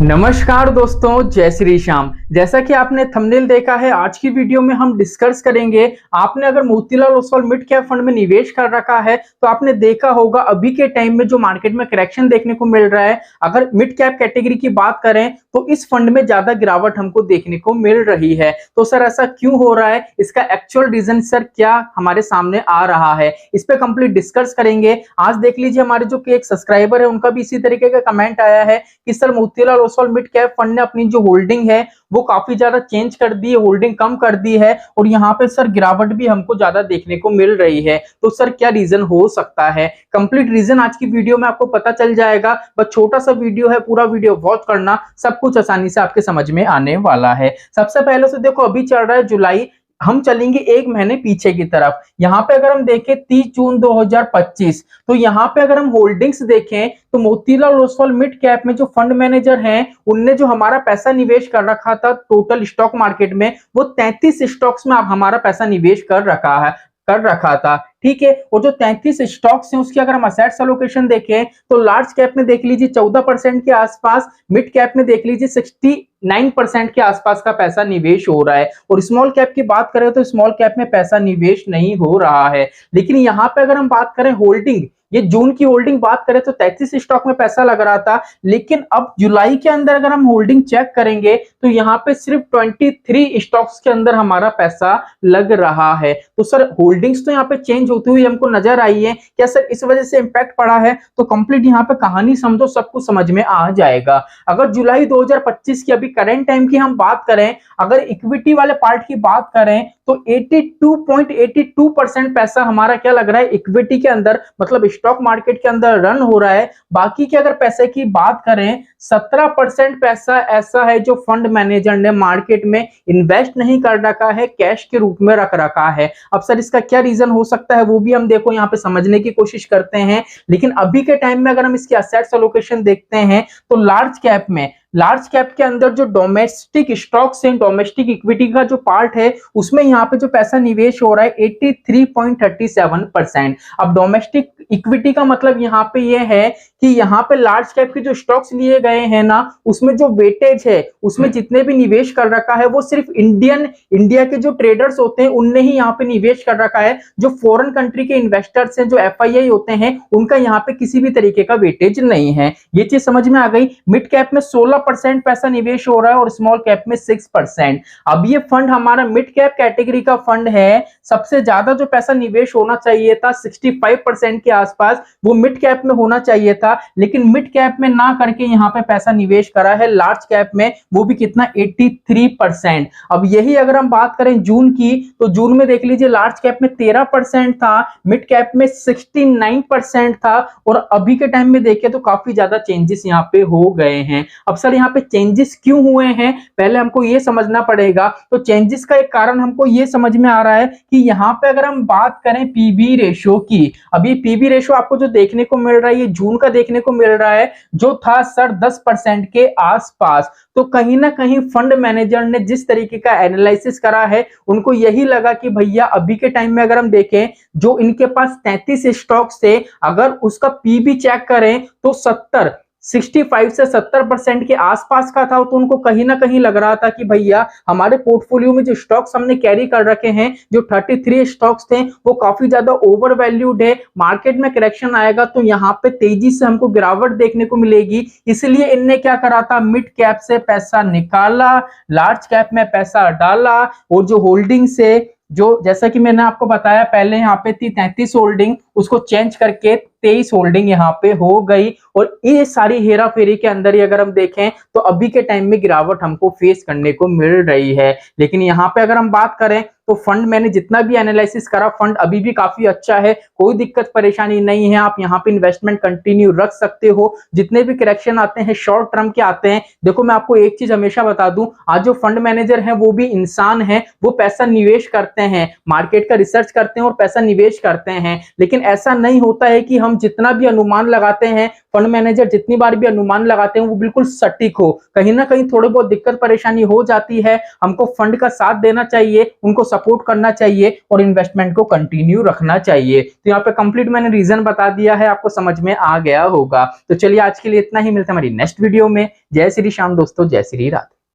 नमस्कार दोस्तों, जय श्री श्याम। जैसा कि आपने थंबनेल देखा है, आज की वीडियो में हम डिस्कस करेंगे। आपने अगर Motilal Oswal mid cap fund में निवेश कर रखा है तो आपने देखा होगा अभी के टाइम में जो मार्केट में करेक्शन देखने को मिल रहा है। अगर मिड कैप कैटेगरी की बात करें तो इस फंड में ज्यादा गिरावट हमको देखने को मिल रही है। तो सर ऐसा क्यों हो रहा है, इसका एक्चुअल रीजन सर क्या हमारे सामने आ रहा है, इस पे कंप्लीट डिस्कस करेंगे। आज देख लीजिए, हमारे जो एक सब्सक्राइबर है उनका भी इसी तरीके का कमेंट आया है कि sir Motilal Oswal mid cap fund ने अपनी जो होल्डिंग है वो काफी ज्यादा चेंज कर दी है, होल्डिंग कम कर दी है और यहाँ पे सर गिरावट भी हमको ज्यादा देखने को मिल रही है। तो सर क्या रीजन हो सकता है, कंप्लीट रीजन आज की वीडियो में आपको पता चल जाएगा। बस छोटा सा वीडियो है, पूरा वीडियो वॉच करना, सब कुछ आसानी से आपके समझ में आने वाला है। सबसे पहले से देखो, अभी चल रहा है जुलाई, हम चलेंगे एक महीने पीछे की तरफ। यहाँ पे अगर हम देखें 30 जून 2025, तो यहाँ पे अगर हम होल्डिंग्स देखें तो मोतीलाल ओसवाल मिड कैप में जो फंड मैनेजर हैं उनने जो हमारा पैसा निवेश कर रखा था टोटल स्टॉक मार्केट में, वो 33 स्टॉक्स में आप हमारा पैसा निवेश कर रखा था। ठीक है, और जो 33 स्टॉक्स हैं उसकी अगर हम असेट्स एलोकेशन देखें तो लार्ज कैप में देख लीजिए 14% के आसपास, मिड कैप में देख लीजिए 69% के आसपास का पैसा निवेश हो रहा है, और स्मॉल कैप की बात करें तो स्मॉल कैप में पैसा निवेश नहीं हो रहा है। लेकिन यहाँ पे अगर हम बात करें होल्डिंग, ये जून की होल्डिंग बात करें तो 33 स्टॉक में पैसा लग रहा था, लेकिन अब जुलाई के अंदर अगर हम होल्डिंग चेक करेंगे तो यहाँ पे सिर्फ 23 स्टॉक्स के अंदर हमारा पैसा लग रहा है। तो सर होल्डिंग्स तो यहाँ पे चेंज होती हुई हमको नजर आई है, क्या सर इस वजह से इंपैक्ट पड़ा है? तो कंप्लीट यहाँ पे कहानी समझो, सब कुछ समझ में आ जाएगा। अगर जुलाई 2025 की अभी करंट टाइम की हम बात करें, अगर इक्विटी वाले पार्ट की बात करें तो 82.82% पैसा हमारा क्या लग रहा है इक्विटी के अंदर, मतलब स्टॉक मार्केट के अंदर रन हो रहा है। बाकी के अगर पैसे की बात करें 17% पैसा ऐसा है जो फंड मैनेजर ने मार्केट में इन्वेस्ट नहीं कर रखा है, कैश के रूप में रख रखा है। अब सर इसका क्या रीजन हो सकता है वो भी हम देखो यहाँ पे समझने की कोशिश करते हैं। लेकिन अभी के टाइम में अगर हम इसकी असेट्स एलोकेशन देखते हैं तो लार्ज कैप के अंदर जो डोमेस्टिक स्टॉक्स हैं, डोमेस्टिक इक्विटी का जो पार्ट है उसमें यहाँ पे जो पैसा निवेश हो रहा है 83.37%। अब डोमेस्टिक इक्विटी का मतलब यहाँ पे ये है कि यहाँ पे लार्ज कैप के जो स्टॉक्स लिए गए हैं ना, उसमें जो वेटेज है, उसमें जितने भी निवेश कर रखा है वो सिर्फ इंडिया के जो ट्रेडर्स होते हैं उनने ही यहाँ पे निवेश कर रखा है। जो फॉरेन कंट्री के इन्वेस्टर्स हैं, जो FII होते हैं, उनका यहाँ पे किसी भी तरीके का वेटेज नहीं है। ये चीज समझ में आ गई। मिड कैप में 16% पैसा निवेश हो रहा है और स्मॉल कैप में 6%। अब ये फंड हमारा मिड कैप कैटेगरी का फंड है, सबसे ज्यादा जो पैसा निवेश होना चाहिए था 65% के आसपास, वो मिड कैप में होना चाहिए था, लेकिन मिड कैप में ना करके यहाँ पे पैसा निवेश करा है लार्ज कैप में, वो भी कितना 83%। अब यही अगर हम बात करें जून की, तो जून में देख लीजिए लार्ज कैप में 13% था, मिड कैप में 69% था, और अभी के टाइम में देखें तो काफी ज्यादा चेंजेस यहाँ पे हो गए हैं। अब सर यहाँ पे चेंजेस क्यों हुए हैं, पहले हमको ये समझना पड़ेगा। तो चेंजेस का एक कारण हमको ये समझ में आ रहा है कि यहाँ पे अगर हम बात करें पीबी रेशो की, अभी पीबी रेशो आपको जो देखने को मिल रहा है ये जून का देखने को मिल रहा है, जो था सर 10% के आसपास। तो कहीं ना कहीं फंड मैनेजर ने जिस तरीके का एनालिसिस करा है, उनको यही लगा कि भैया अभी के टाइम में अगर हम देखें जो इनके पास 33 स्टॉक्स थे, अगर उसका पीबी चेक करें तो 65 से 70% के आसपास का था। तो उनको कहीं ना कहीं लग रहा था कि भैया हमारे पोर्टफोलियो में जो स्टॉक्स हमने कैरी कर रखे हैं, जो 33 स्टॉक्स थे, वो काफी ज्यादा ओवर वैल्यूड है, मार्केट में करेक्शन आएगा तो यहाँ पे तेजी से हमको गिरावट देखने को मिलेगी। इसलिए इनने क्या करा था, मिड कैप से पैसा निकाला, लार्ज कैप में पैसा डाला, और जो होल्डिंग से, जो जैसा कि मैंने आपको बताया पहले यहाँ पे थी 33 होल्डिंग, उसको चेंज करके 23 होल्डिंग यहाँ पे हो गई। और ये सारी हेरा फेरी के अंदर ही अगर हम देखें तो अभी के टाइम में गिरावट हमको फेस करने को मिल रही है। लेकिन यहाँ पे अगर हम बात करें तो फंड, मैंने जितना भी एनालिसिस करा, फंड अभी भी काफी अच्छा है, कोई दिक्कत परेशानी नहीं है, आप यहाँ पे इन्वेस्टमेंट कंटिन्यू रख सकते हो। जितने भी करेक्शन आते हैं शॉर्ट टर्म के आते हैं। देखो मैं आपको एक चीज हमेशा बता दूं, आज जो फंड मैनेजर है वो भी इंसान है, वो पैसा निवेश करते हैं, मार्केट का रिसर्च करते हैं और पैसा निवेश करते हैं। लेकिन ऐसा नहीं होता है कि हम जितना भी अनुमान लगाते हैं, फंड मैनेजर जितनी बार भी अनुमान लगाते हैं वो बिल्कुल सटीक हो, कहीं ना कहीं थोड़ी बहुत दिक्कत परेशानी हो जाती है। हमको फंड का साथ देना चाहिए, उनको सपोर्ट करना चाहिए और इन्वेस्टमेंट को कंटिन्यू रखना चाहिए। तो यहाँ पे कंप्लीट मैंने रीजन बता दिया है, आपको समझ में आ गया होगा। तो चलिए आज के लिए इतना ही, मिलते हैं हमारी नेक्स्ट वीडियो में। जय श्री श्याम दोस्तों, जय श्री राधे।